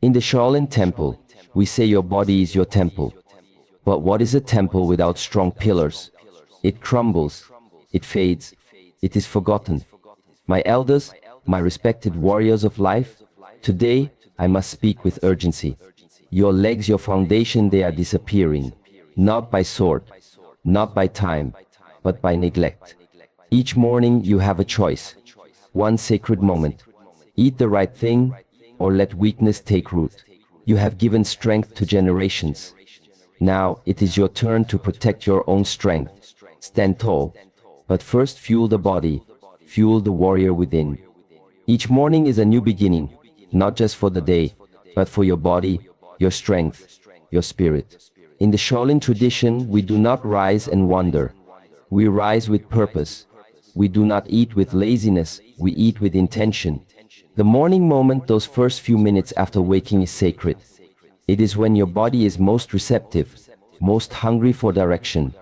In the Shaolin temple, we say your body is your temple. But what is a temple without strong pillars? It crumbles, it fades, it is forgotten. My elders, my respected warriors of life, today I must speak with urgency. Your legs, your foundation, they are disappearing, not by sword, not by time, but by neglect. Each morning you have a choice, one sacred moment. Eat the right thing, or let weakness take root. You have given strength to generations. Now it is your turn to protect your own strength. Stand tall, but first fuel the body, fuel the warrior within. Each morning is a new beginning, not just for the day, but for your body, your strength, your spirit. In the Shaolin tradition, we do not rise and wander. We rise with purpose. We do not eat with laziness, we eat with intention. The morning moment, those first few minutes after waking, is sacred. It is when your body is most receptive, most hungry for direction.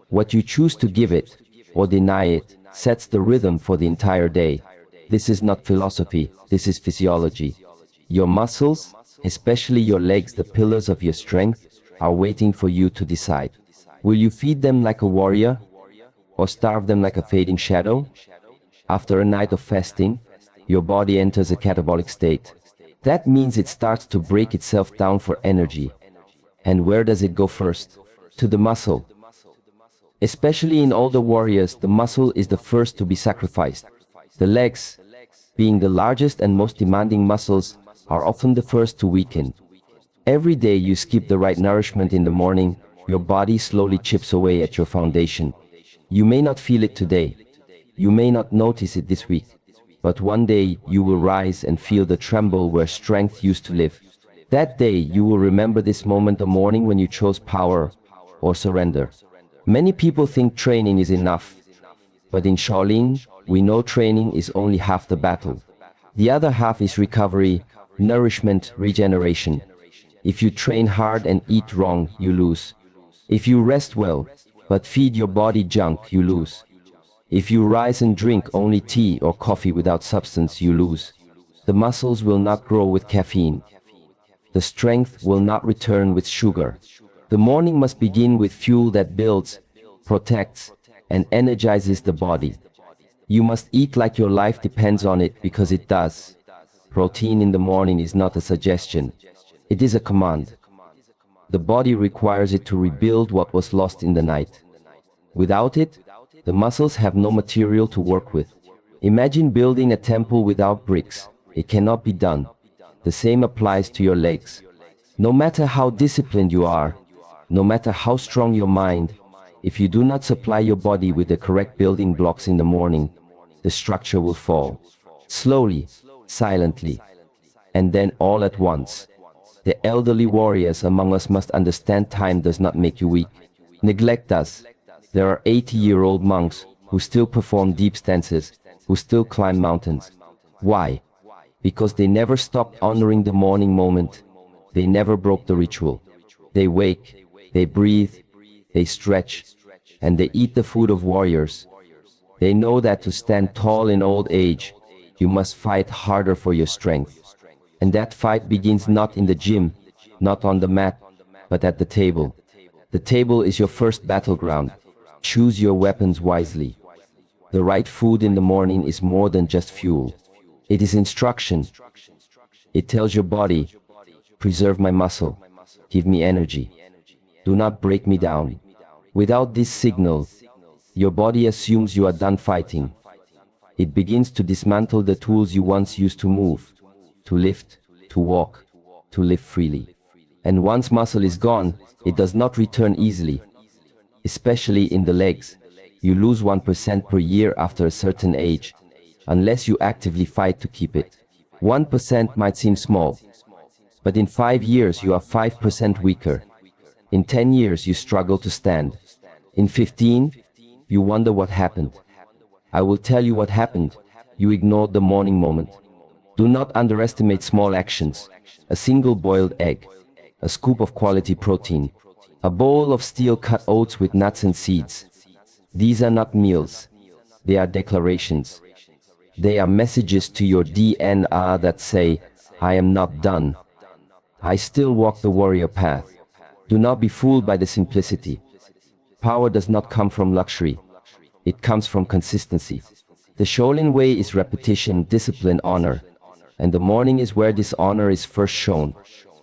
What you choose to give it, or deny it, sets the rhythm for the entire day. This is not philosophy, this is physiology. Your muscles, especially your legs, the pillars of your strength, are waiting for you to decide. Will you feed them like a warrior, or starve them like a fading shadow? After a night of fasting, your body enters a catabolic state. That means it starts to break itself down for energy. And where does it go first? To the muscle. Especially in older warriors, the muscle is the first to be sacrificed. The legs, being the largest and most demanding muscles, are often the first to weaken. Every day you skip the right nourishment in the morning, your body slowly chips away at your foundation. You may not feel it today. You may not notice it this week. But one day you will rise and feel the tremble where strength used to live. That day you will remember this moment, the morning when you chose power or surrender. Many people think training is enough. But in Shaolin, we know training is only half the battle. The other half is recovery, nourishment, regeneration. If you train hard and eat wrong, you lose. If you rest well, but feed your body junk, you lose. If you rise and drink only tea or coffee without substance, you lose. The muscles will not grow with caffeine. The strength will not return with sugar. The morning must begin with fuel that builds, protects, and energizes the body. You must eat like your life depends on it, because it does. Protein in the morning is not a suggestion. It is a command. The body requires it to rebuild what was lost in the night. Without it, the muscles have no material to work with. Imagine building a temple without bricks. It cannot be done. The same applies to your legs. No matter how disciplined you are, no matter how strong your mind, if you do not supply your body with the correct building blocks in the morning, the structure will fall. Slowly, silently, and then all at once. The elderly warriors among us must understand time does not make you weak. Neglect does. There are 80-year-old monks who still perform deep stances, who still climb mountains. Why? Because they never stopped honoring the morning moment. They never broke the ritual. They wake, they breathe, they stretch, and they eat the food of warriors. They know that to stand tall in old age, you must fight harder for your strength. And that fight begins not in the gym, not on the mat, but at the table. The table is your first battleground. Choose your weapons wisely. The right food in the morning is more than just fuel. It is instruction. It tells your body, preserve my muscle, give me energy. Do not break me down. Without this signal, your body assumes you are done fighting. It begins to dismantle the tools you once used to move, to lift, to walk, to live freely. And once muscle is gone, it does not return easily. Especially in the legs, you lose 1% per year after a certain age, unless you actively fight to keep it. 1% might seem small, but in 5 years you are 5% weaker. In 10 years you struggle to stand. In 15, you wonder what happened. I will tell you what happened. You ignored the morning moment. Do not underestimate small actions. A single boiled egg, a scoop of quality protein, a bowl of steel-cut oats with nuts and seeds. These are not meals. They are declarations. They are messages to your DNA that say, I am not done. I still walk the warrior path. Do not be fooled by the simplicity. Power does not come from luxury. It comes from consistency. The Shaolin way is repetition, discipline, honor. And the morning is where this honor is first shown.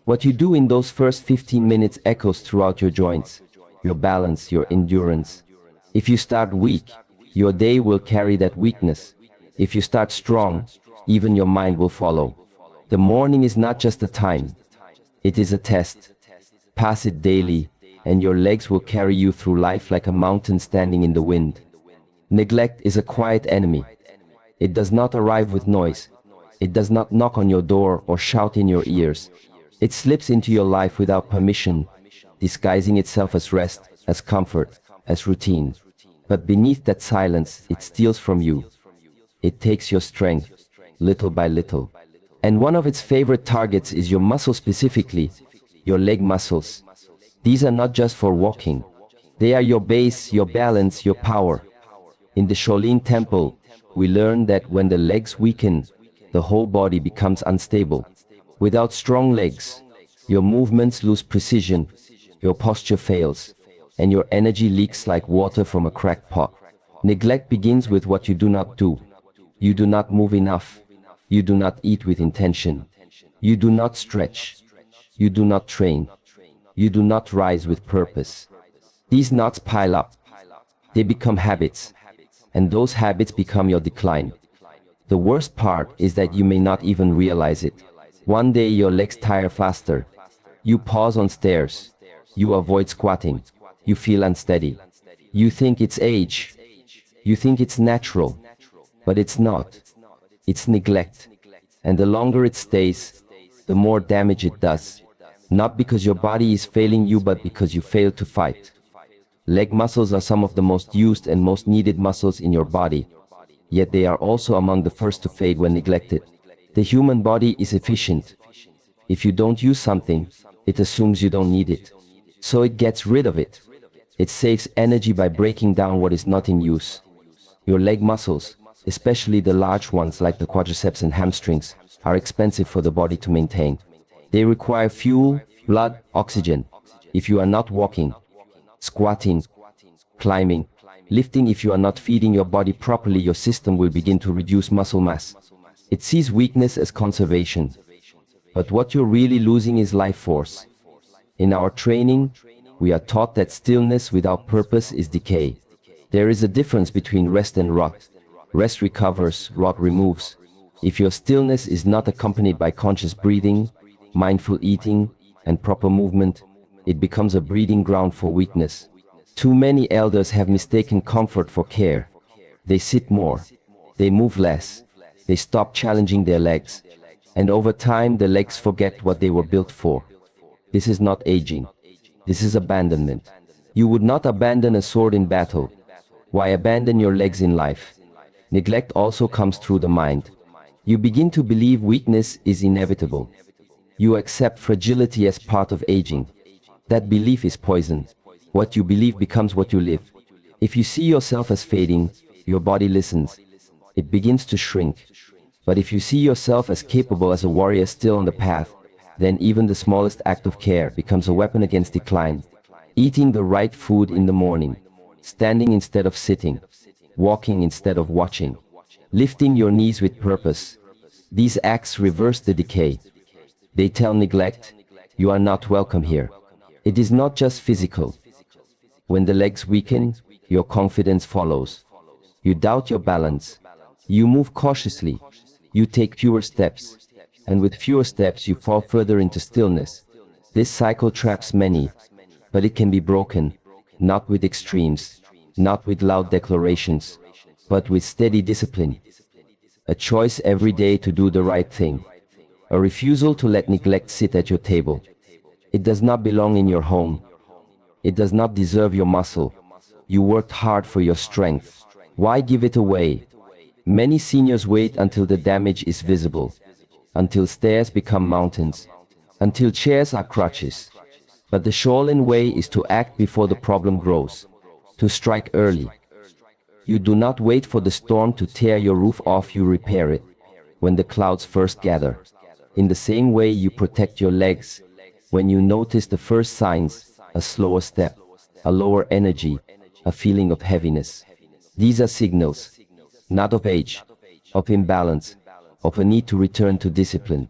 What you do in those first 15 minutes echoes throughout your joints, your balance, your endurance. If you start weak, your day will carry that weakness. If you start strong, even your mind will follow. The morning is not just a time. It is a test. Pass it daily, and your legs will carry you through life like a mountain standing in the wind. Neglect is a quiet enemy. It does not arrive with noise. It does not knock on your door or shout in your ears. It slips into your life without permission, disguising itself as rest, as comfort, as routine. But beneath that silence, it steals from you. It takes your strength, little by little. And one of its favorite targets is your muscle, specifically, your leg muscles. These are not just for walking. They are your base, your balance, your power. In the Shaolin Temple, we learn that when the legs weaken, the whole body becomes unstable. Without strong legs, your movements lose precision, your posture fails, and your energy leaks like water from a cracked pot. Neglect begins with what you do not do. You do not move enough. You do not eat with intention. You do not stretch. You do not train. You do not rise with purpose. These knots pile up. They become habits, and those habits become your decline. The worst part is that you may not even realize it. One day your legs tire faster. You pause on stairs. You avoid squatting. You feel unsteady. You think it's age. You think it's natural. But it's not. It's neglect. And the longer it stays, the more damage it does. Not because your body is failing you, but because you fail to fight. Leg muscles are some of the most used and most needed muscles in your body. Yet they are also among the first to fade when neglected. The human body is efficient. If you don't use something, it assumes you don't need it. So it gets rid of it. It saves energy by breaking down what is not in use. Your leg muscles, especially the large ones like the quadriceps and hamstrings, are expensive for the body to maintain. They require fuel, blood, oxygen. If you are not walking, squatting, climbing, lifting, if you are not feeding your body properly, your system will begin to reduce muscle mass. It sees weakness as conservation. But what you're really losing is life force. In our training, we are taught that stillness without purpose is decay. There is a difference between rest and rot. Rest recovers, rot removes. If your stillness is not accompanied by conscious breathing, mindful eating, and proper movement, it becomes a breeding ground for weakness. Too many elders have mistaken comfort for care. They sit more. They move less. They stop challenging their legs. And over time, the legs forget what they were built for. This is not aging. This is abandonment. You would not abandon a sword in battle. Why abandon your legs in life? Neglect also comes through the mind. You begin to believe weakness is inevitable. You accept fragility as part of aging. That belief is poison. What you believe becomes what you live. If you see yourself as fading, your body listens. It begins to shrink. But if you see yourself as capable, as a warrior still on the path, then even the smallest act of care becomes a weapon against decline. Eating the right food in the morning, standing instead of sitting, walking instead of watching, lifting your knees with purpose. These acts reverse the decay. They tell neglect, you are not welcome here. It is not just physical. When the legs weaken, your confidence follows. You doubt your balance. You move cautiously. You take fewer steps. And with fewer steps, you fall further into stillness. This cycle traps many, but it can be broken, not with extremes, not with loud declarations, but with steady discipline. A choice every day to do the right thing. A refusal to let neglect sit at your table. It does not belong in your home. It does not deserve your muscle. You worked hard for your strength. Why give it away? Many seniors wait until the damage is visible, until stairs become mountains, until chairs are crutches. But the Shaolin way is to act before the problem grows, to strike early. You do not wait for the storm to tear your roof off, you repair it when the clouds first gather. In the same way you protect your legs, When you notice the first signs, a slower step, a lower energy, a feeling of heaviness. These are signals, not of age, of imbalance, of a need to return to discipline.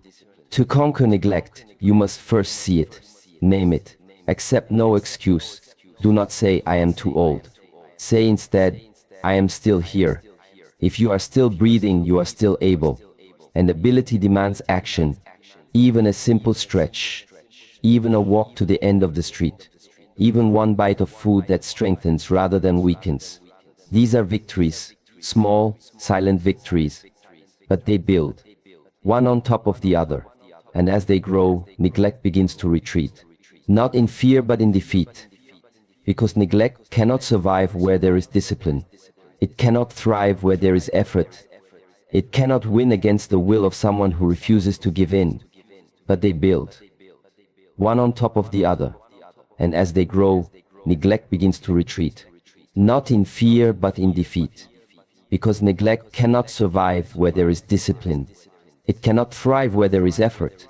To conquer neglect, you must first see it, name it, accept no excuse. Do not say, I am too old. Say instead, I am still here. If you are still breathing, you are still able. And ability demands action, even a simple stretch, even a walk to the end of the street, even one bite of food that strengthens rather than weakens. These are victories, small, silent victories, but they build, one on top of the other. And as they grow, neglect begins to retreat, not in fear but in defeat. Because neglect cannot survive where there is discipline. It cannot thrive where there is effort. It cannot win against the will of someone who refuses to give in. But they build, one on top of the other. And as they grow, neglect begins to retreat, not in fear but in defeat. Because neglect cannot survive where there is discipline. It cannot thrive where there is effort.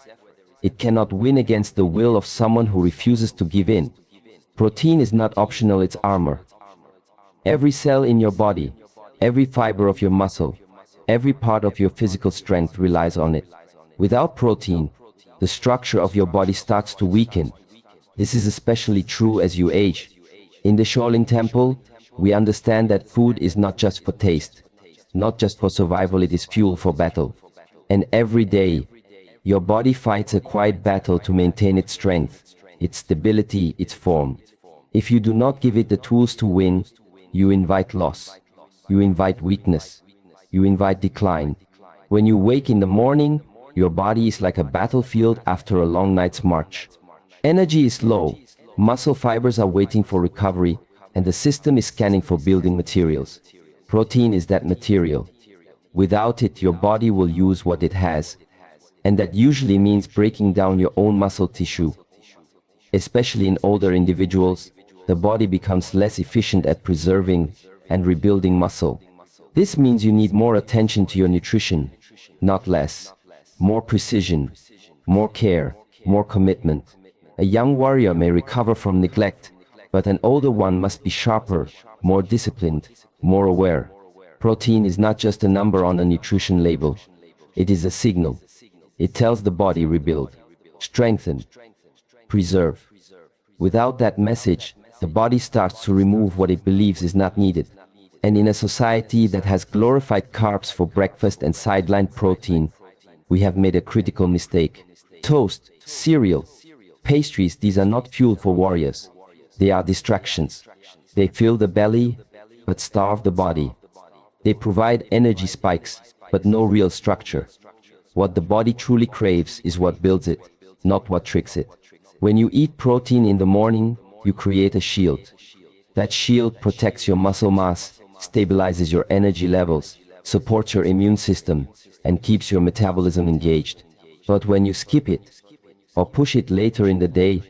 It cannot win against the will of someone who refuses to give in. Protein is not optional, it's armor. Every cell in your body, every fiber of your muscle, every part of your physical strength relies on it. Without protein, the structure of your body starts to weaken. This is especially true as you age. In the Shaolin Temple, we understand that food is not just for taste, not just for survival, it is fuel for battle. And every day, your body fights a quiet battle to maintain its strength, its stability, its form. If you do not give it the tools to win, you invite loss, you invite weakness, you invite decline. When you wake in the morning, your body is like a battlefield after a long night's march. Energy is low, muscle fibers are waiting for recovery, and the system is scanning for building materials. Protein is that material. Without it, your body will use what it has, and that usually means breaking down your own muscle tissue. Especially in older individuals, the body becomes less efficient at preserving and rebuilding muscle. This means you need more attention to your nutrition, not less. More precision, more care, more commitment. A young warrior may recover from neglect, but an older one must be sharper, more disciplined, more aware. Protein is not just a number on a nutrition label. It is a signal. It tells the body rebuild, strengthen, preserve. Without that message, the body starts to remove what it believes is not needed. And in a society that has glorified carbs for breakfast and sidelined protein, we have made a critical mistake. Toast, cereal, pastries, these are not fuel for warriors. They are distractions. They fill the belly, but starve the body. They provide energy spikes, but no real structure. What the body truly craves is what builds it, not what tricks it. When you eat protein in the morning, you create a shield. That shield protects your muscle mass, stabilizes your energy levels, supports your immune system, and keeps your metabolism engaged. But when you skip it, or push it later in the day,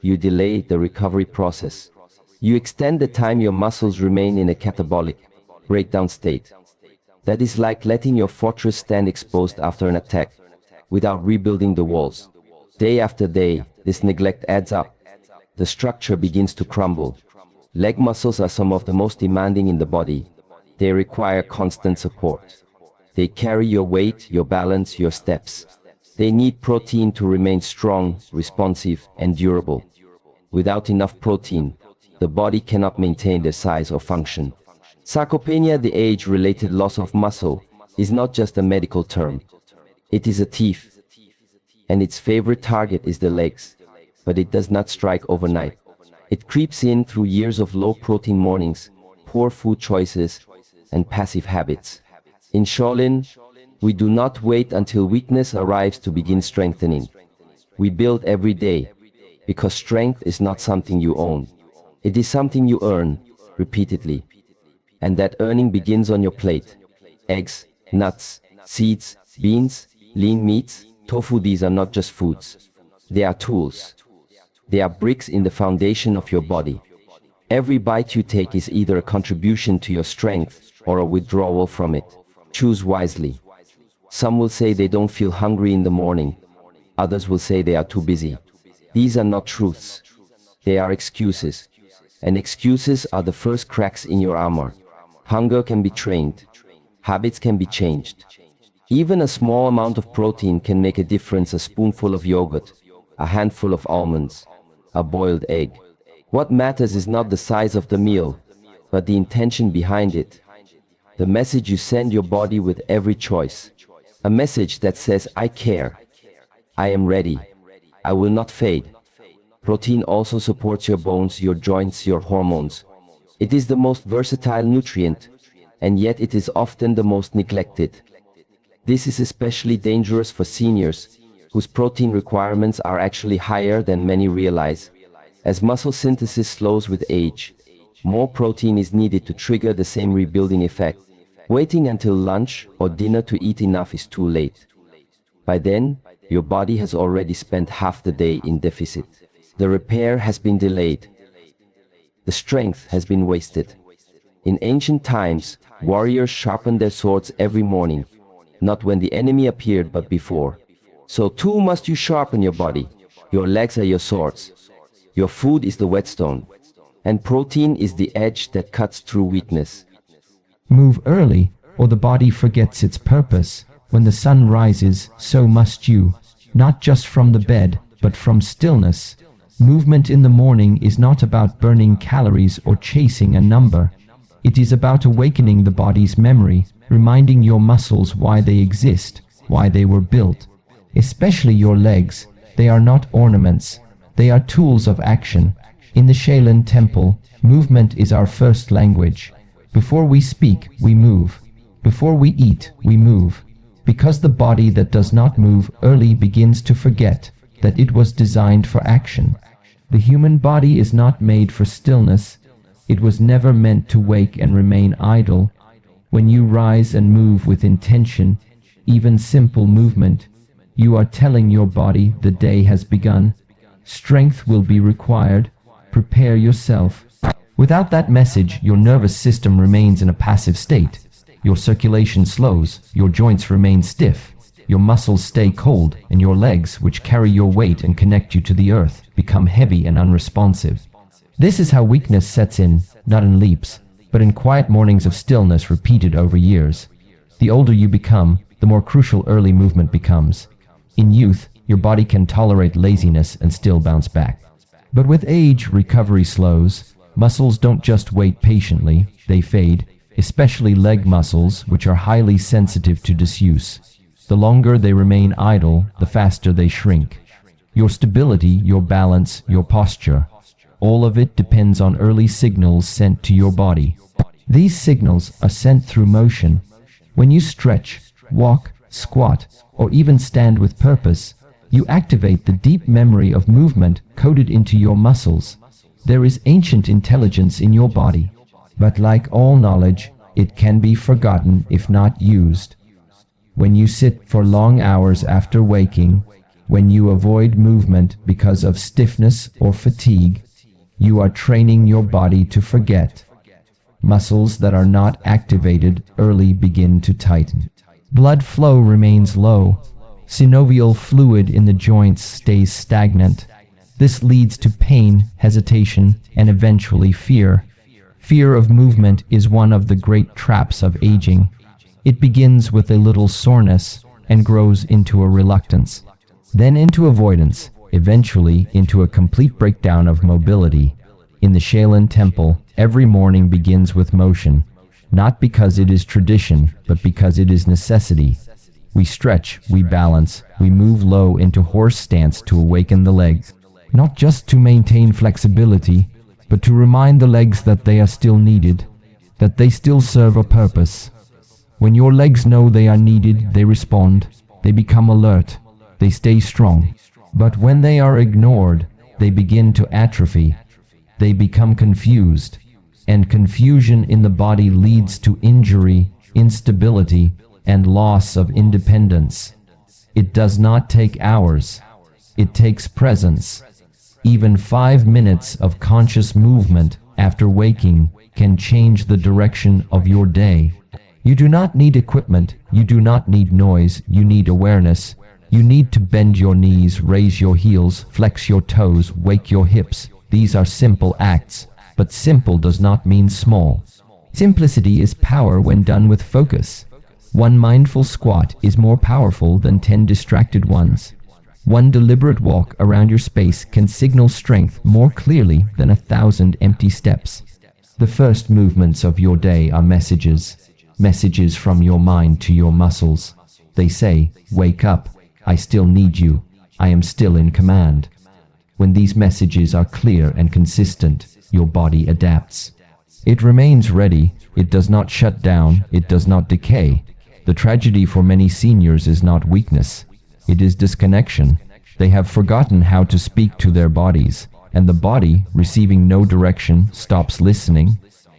you delay the recovery process. You extend the time your muscles remain in a catabolic, breakdown state. That is like letting your fortress stand exposed after an attack, without rebuilding the walls. Day after day, this neglect adds up. The structure begins to crumble. Leg muscles are some of the most demanding in the body. They require constant support. They carry your weight, your balance, your steps. They need protein to remain strong, responsive, and durable. Without enough protein, the body cannot maintain their size or function. Sarcopenia, the age-related loss of muscle, is not just a medical term. It is a thief, and its favorite target is the legs. But it does not strike overnight. It creeps in through years of low-protein mornings, poor food choices, and passive habits. In Shaolin, we do not wait until weakness arrives to begin strengthening. We build every day, because strength is not something you own. It is something you earn, repeatedly. And that earning begins on your plate. Eggs, nuts, seeds, beans, lean meats, tofu, these are not just foods. They are tools. They are bricks in the foundation of your body. Every bite you take is either a contribution to your strength or a withdrawal from it. Choose wisely. Some will say they don't feel hungry in the morning. Others will say they are too busy. These are not truths. They are excuses. And excuses are the first cracks in your armor. Hunger can be trained. Habits can be changed. Even a small amount of protein can make a difference. A spoonful of yogurt, a handful of almonds, a boiled egg. What matters is not the size of the meal, but the intention behind it. The message you send your body with every choice. A message that says, I care. I am ready. I will not fade. Protein also supports your bones, your joints, your hormones. It is the most versatile nutrient, and yet it is often the most neglected. This is especially dangerous for seniors, whose protein requirements are actually higher than many realize. As muscle synthesis slows with age, more protein is needed to trigger the same rebuilding effect. Waiting until lunch or dinner to eat enough is too late. By then, your body has already spent half the day in deficit. The repair has been delayed. The strength has been wasted. In ancient times, warriors sharpened their swords every morning, not when the enemy appeared but before. So too must you sharpen your body. Your legs are your swords. Your food is the whetstone. And protein is the edge that cuts through weakness. Move early, or the body forgets its purpose. When the sun rises, so must you, not just from the bed, but from stillness. Movement in the morning is not about burning calories or chasing a number. It is about awakening the body's memory, reminding your muscles why they exist, why they were built. Especially your legs. They are not ornaments. They are tools of action. In the Shaolin Temple, movement is our first language. Before we speak, we move. Before we eat, we move. Because the body that does not move early begins to forget that it was designed for action. The human body is not made for stillness. It was never meant to wake and remain idle. When you rise and move with intention, even simple movement, you are telling your body the day has begun. Strength will be required. Prepare yourself. Without that message, your nervous system remains in a passive state. Your circulation slows, your joints remain stiff, your muscles stay cold, and your legs, which carry your weight and connect you to the earth, become heavy and unresponsive. This is how weakness sets in, not in leaps, but in quiet mornings of stillness repeated over years. The older you become, the more crucial early movement becomes. In youth, your body can tolerate laziness and still bounce back. But with age, recovery slows. Muscles don't just wait patiently, they fade, especially leg muscles, which are highly sensitive to disuse. The longer they remain idle, the faster they shrink. Your stability, your balance, your posture, all of it depends on early signals sent to your body. These signals are sent through motion. When you stretch, walk, squat, or even stand with purpose, you activate the deep memory of movement coded into your muscles. There is ancient intelligence in your body, but like all knowledge, it can be forgotten if not used. When you sit for long hours after waking, when you avoid movement because of stiffness or fatigue, you are training your body to forget. Muscles that are not activated early begin to tighten. Blood flow remains low. Synovial fluid in the joints stays stagnant. This leads to pain, hesitation, and eventually fear. Fear of movement is one of the great traps of aging. It begins with a little soreness and grows into a reluctance, then into avoidance, eventually into a complete breakdown of mobility. In the Shaolin Temple, every morning begins with motion, not because it is tradition, but because it is necessity. We stretch, we balance, we move low into horse stance to awaken the legs. Not just to maintain flexibility, but to remind the legs that they are still needed, that they still serve a purpose. When your legs know they are needed, they respond, they become alert, they stay strong. But when they are ignored, they begin to atrophy. They become confused, and confusion in the body leads to injury, instability, and loss of independence. It does not take hours. It takes presence. Even 5 minutes of conscious movement after waking can change the direction of your day. You do not need equipment, you do not need noise, you need awareness. You need to bend your knees, raise your heels, flex your toes, wake your hips. These are simple acts, but simple does not mean small. Simplicity is power when done with focus. One mindful squat is more powerful than 10 distracted ones. One deliberate walk around your space can signal strength more clearly than 1,000 empty steps. The first movements of your day are messages. Messages from your mind to your muscles. They say, "Wake up. I still need you. I am still in command." When these messages are clear and consistent, your body adapts. It remains ready. It does not shut down. It does not decay. The tragedy for many seniors is not weakness. It is disconnection. They have forgotten how to speak to their bodies, and the body, receiving no direction, stops listening.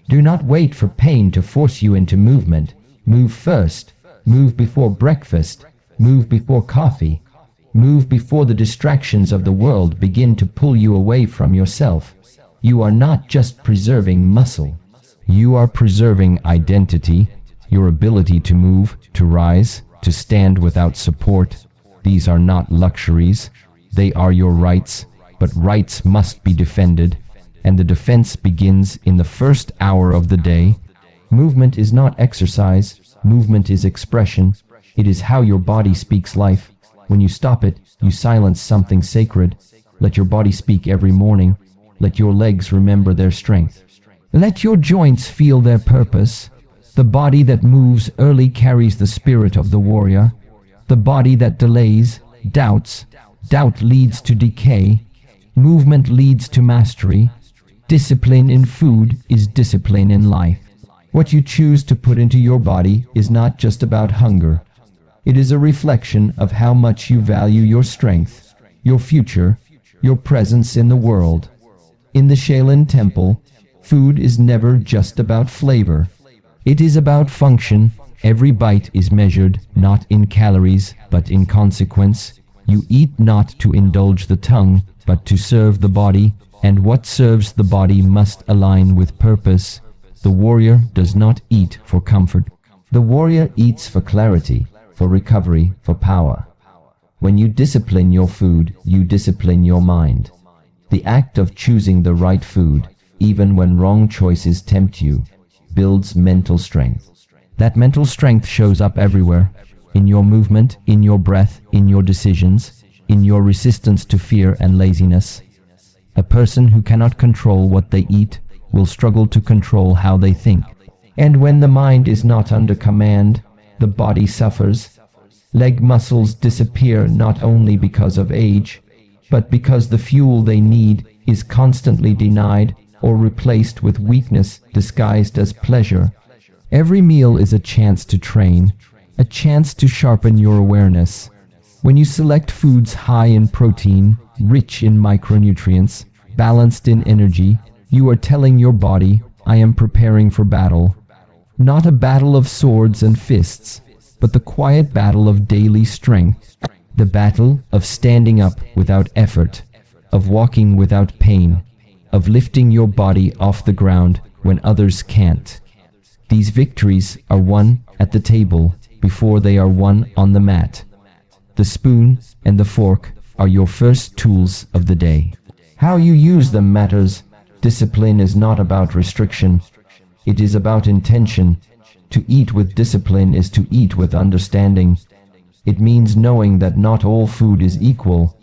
Do not wait for pain to force you into movement. Move first. Move before breakfast. Move before coffee. Move before the distractions of the world begin to pull you away from yourself. You are not just preserving muscle. You are preserving identity, your ability to move, to rise, to stand without support. These are not luxuries. They are your rights, but rights must be defended, and the defense begins in the first hour of the day. Movement is not exercise. Movement is expression. It is how your body speaks life. When you stop it, you silence something sacred. Let your body speak every morning. Let your legs remember their strength. Let your joints feel their purpose. The body that moves early carries the spirit of the warrior. The body that delays, doubts. Doubt leads to decay. Movement leads to mastery. Discipline in food is discipline in life. What you choose to put into your body is not just about hunger. It is a reflection of how much you value your strength, your future, your presence in the world. In the Shaolin Temple, food is never just about flavor. It is about function. Every bite is measured not in calories, but in consequence. You eat not to indulge the tongue, but to serve the body, and what serves the body must align with purpose. The warrior does not eat for comfort. The warrior eats for clarity, for recovery, for power. When you discipline your food, you discipline your mind. The act of choosing the right food, even when wrong choices tempt you, builds mental strength. That mental strength shows up everywhere, in your movement, in your breath, in your decisions, in your resistance to fear and laziness. A person who cannot control what they eat will struggle to control how they think. And when the mind is not under command, the body suffers. Leg muscles disappear not only because of age, but because the fuel they need is constantly denied or replaced with weakness disguised as pleasure. Every meal is a chance to train, a chance to sharpen your awareness. When you select foods high in protein, rich in micronutrients, balanced in energy, you are telling your body, "I am preparing for battle." Not a battle of swords and fists, but the quiet battle of daily strength. The battle of standing up without effort, of walking without pain, of lifting your body off the ground when others can't. These victories are won at the table before they are won on the mat. The spoon and the fork are your first tools of the day. How you use them matters. Discipline is not about restriction. It is about intention. To eat with discipline is to eat with understanding. It means knowing that not all food is equal,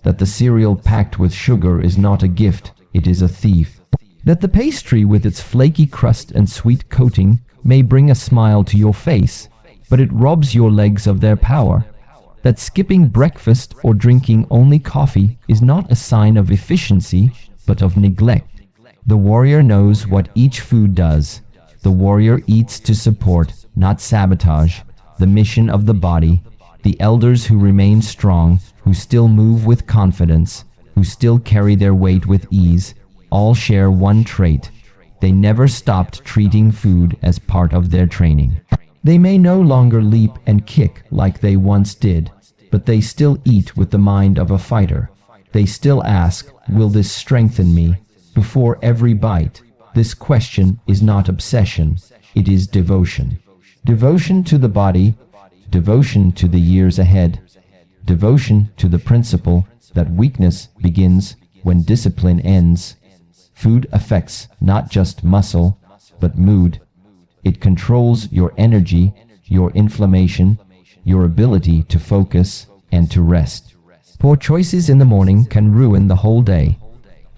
that the cereal packed with sugar is not a gift, it is a thief. That the pastry with its flaky crust and sweet coating may bring a smile to your face, but it robs your legs of their power. That skipping breakfast or drinking only coffee is not a sign of efficiency, but of neglect. The warrior knows what each food does. The warrior eats to support, not sabotage, the mission of the body. The elders who remain strong, who still move with confidence, who still carry their weight with ease, all share one trait. They never stopped treating food as part of their training. They may no longer leap and kick like they once did, but they still eat with the mind of a fighter. They still ask, "Will this strengthen me?" Before every bite. This question is not obsession, it is devotion. Devotion to the body, devotion to the years ahead, devotion to the principle that weakness begins when discipline ends. Food affects not just muscle, but mood. It controls your energy, your inflammation, your ability to focus and to rest. Poor choices in the morning can ruin the whole day.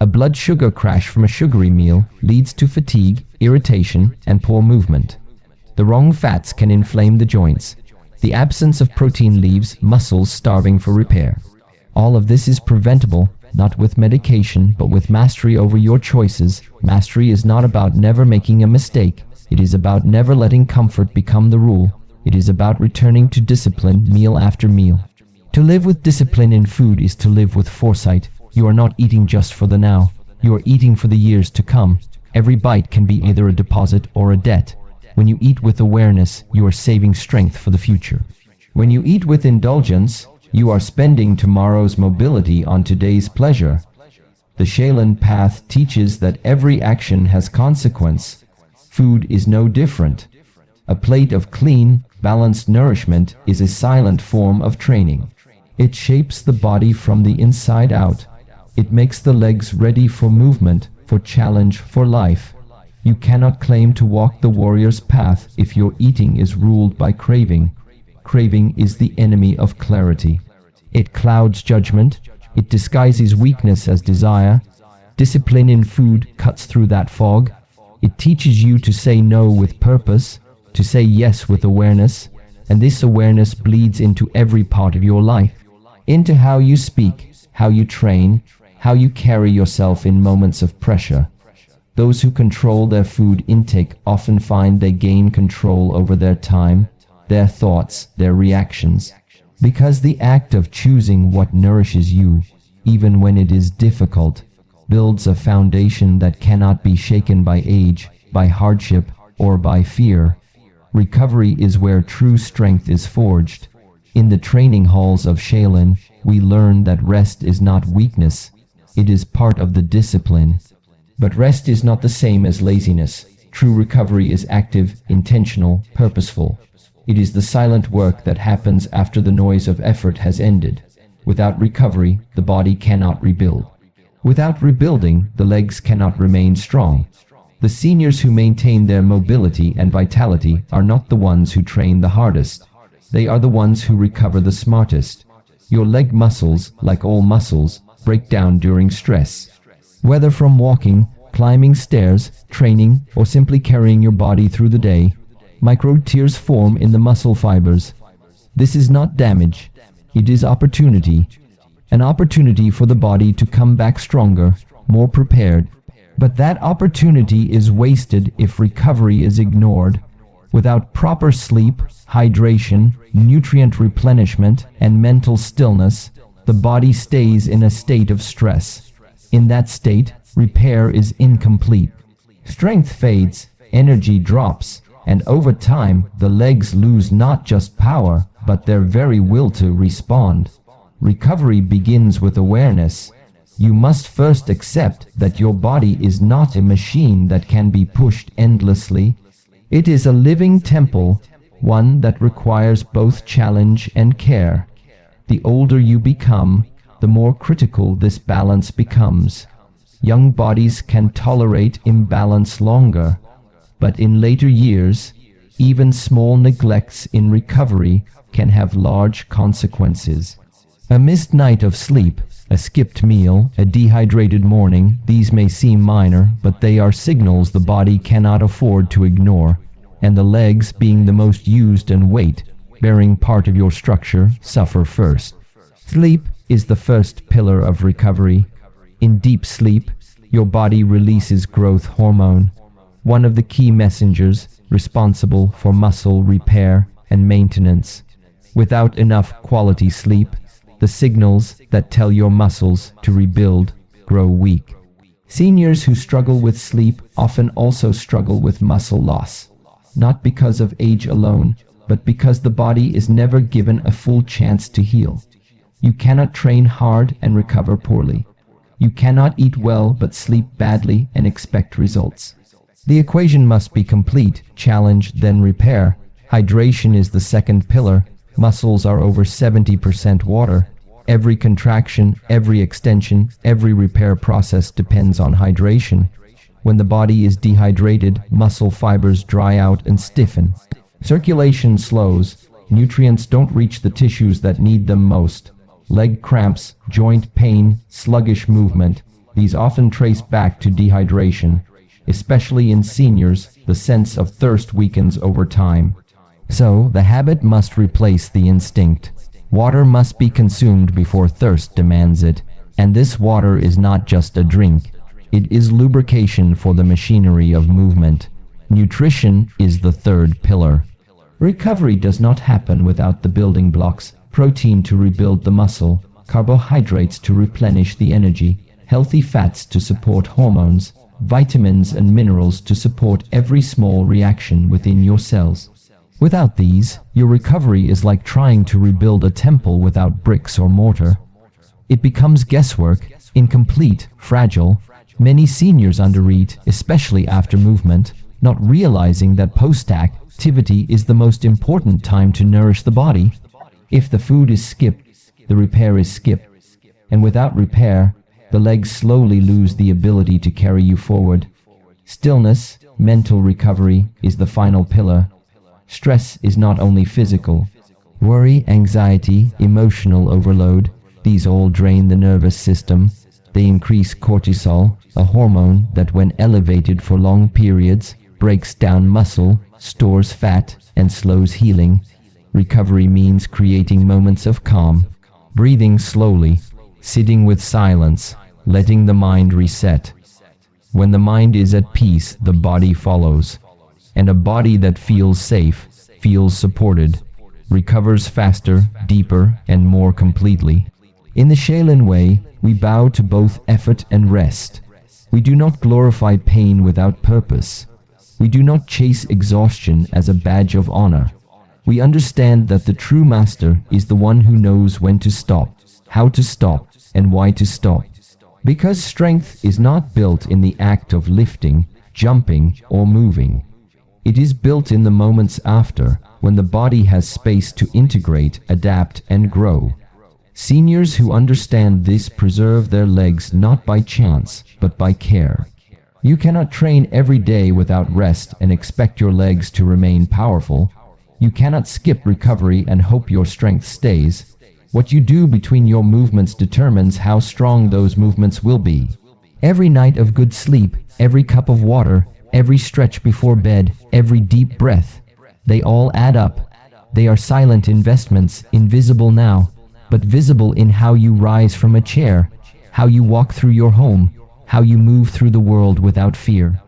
A blood sugar crash from a sugary meal leads to fatigue, irritation, and poor movement. The wrong fats can inflame the joints. The absence of protein leaves muscles starving for repair. All of this is preventable, not with medication, but with mastery over your choices. Mastery is not about never making a mistake. It is about never letting comfort become the rule. It is about returning to discipline meal after meal. To live with discipline in food is to live with foresight. You are not eating just for the now. You are eating for the years to come. Every bite can be either a deposit or a debt. When you eat with awareness, you are saving strength for the future. When you eat with indulgence, you are spending tomorrow's mobility on today's pleasure. The Shaolin path teaches that every action has consequence. Food is no different. A plate of clean, balanced nourishment is a silent form of training. It shapes the body from the inside out. It makes the legs ready for movement, for challenge, for life. You cannot claim to walk the warrior's path if your eating is ruled by craving. Craving is the enemy of clarity. It clouds judgment. It disguises weakness as desire. Discipline in food cuts through that fog. It teaches you to say no with purpose, to say yes with awareness, and this awareness bleeds into every part of your life, into how you speak, how you train, how you carry yourself in moments of pressure. Those who control their food intake often find they gain control over their time, their thoughts, their reactions, because the act of choosing what nourishes you, even when it is difficult, builds a foundation that cannot be shaken by age, by hardship, or by fear. Recovery is where true strength is forged. In the training halls of Shaolin, we learn that rest is not weakness. It is part of the discipline. But rest is not the same as laziness. True recovery is active, intentional, purposeful. It is the silent work that happens after the noise of effort has ended. Without recovery, the body cannot rebuild. Without rebuilding, the legs cannot remain strong. The seniors who maintain their mobility and vitality are not the ones who train the hardest. They are the ones who recover the smartest. Your leg muscles, like all muscles, break down during stress. Whether from walking, climbing stairs, training, or simply carrying your body through the day, micro tears form in the muscle fibers. This is not damage. It is opportunity. An opportunity for the body to come back stronger, more prepared. But that opportunity is wasted if recovery is ignored. Without proper sleep, hydration, nutrient replenishment, and mental stillness, the body stays in a state of stress. In that state, repair is incomplete. Strength fades, energy drops, and over time, the legs lose not just power, but their very will to respond. Recovery begins with awareness. You must first accept that your body is not a machine that can be pushed endlessly. It is a living temple, one that requires both challenge and care. The older you become, the more critical this balance becomes. Young bodies can tolerate imbalance longer, but in later years, even small neglects in recovery can have large consequences. A missed night of sleep, a skipped meal, a dehydrated morning, these may seem minor, but they are signals the body cannot afford to ignore, and the legs, being the most used and weight, bearing part of your structure, suffer first. Sleep is the first pillar of recovery. In deep sleep, your body releases growth hormone, one of the key messengers responsible for muscle repair and maintenance. Without enough quality sleep, the signals that tell your muscles to rebuild grow weak. Seniors who struggle with sleep often also struggle with muscle loss, not because of age alone, but because the body is never given a full chance to heal. You cannot train hard and recover poorly. You cannot eat well but sleep badly and expect results. The equation must be complete: challenge, then repair. Hydration is the second pillar. Muscles are over 70% water. Every contraction, every extension, every repair process depends on hydration. When the body is dehydrated, muscle fibers dry out and stiffen. Circulation slows. Nutrients don't reach the tissues that need them most. Leg cramps, joint pain, sluggish movement. These often trace back to dehydration. Especially in seniors, the sense of thirst weakens over time. So, the habit must replace the instinct. Water must be consumed before thirst demands it. And this water is not just a drink. It is lubrication for the machinery of movement. Nutrition is the third pillar. Recovery does not happen without the building blocks: protein to rebuild the muscle, carbohydrates to replenish the energy, healthy fats to support hormones, vitamins and minerals to support every small reaction within your cells. Without these, your recovery is like trying to rebuild a temple without bricks or mortar. It becomes guesswork, incomplete, fragile. Many seniors undereat, especially after movement, not realizing that post-activity is the most important time to nourish the body. If the food is skipped, the repair is skipped. And without repair, the legs slowly lose the ability to carry you forward. Stillness, mental recovery, is the final pillar. Stress is not only physical. Worry, anxiety, emotional overload, these all drain the nervous system. They increase cortisol, a hormone that when elevated for long periods, breaks down muscle, stores fat, and slows healing. Recovery means creating moments of calm, breathing slowly, sitting with silence, letting the mind reset. When the mind is at peace, the body follows. And a body that feels safe, feels supported, recovers faster, deeper, and more completely. In the Shaolin way, we bow to both effort and rest. We do not glorify pain without purpose. We do not chase exhaustion as a badge of honor. We understand that the true master is the one who knows when to stop, how to stop, and why to stop. Because strength is not built in the act of lifting, jumping, or moving. It is built in the moments after, when the body has space to integrate, adapt, and grow. Seniors who understand this preserve their legs not by chance, but by care. You cannot train every day without rest and expect your legs to remain powerful. You cannot skip recovery and hope your strength stays. What you do between your movements determines how strong those movements will be. Every night of good sleep, every cup of water, every stretch before bed, every deep breath, they all add up. They are silent investments, invisible now, but visible in how you rise from a chair, how you walk through your home, how you move through the world without fear.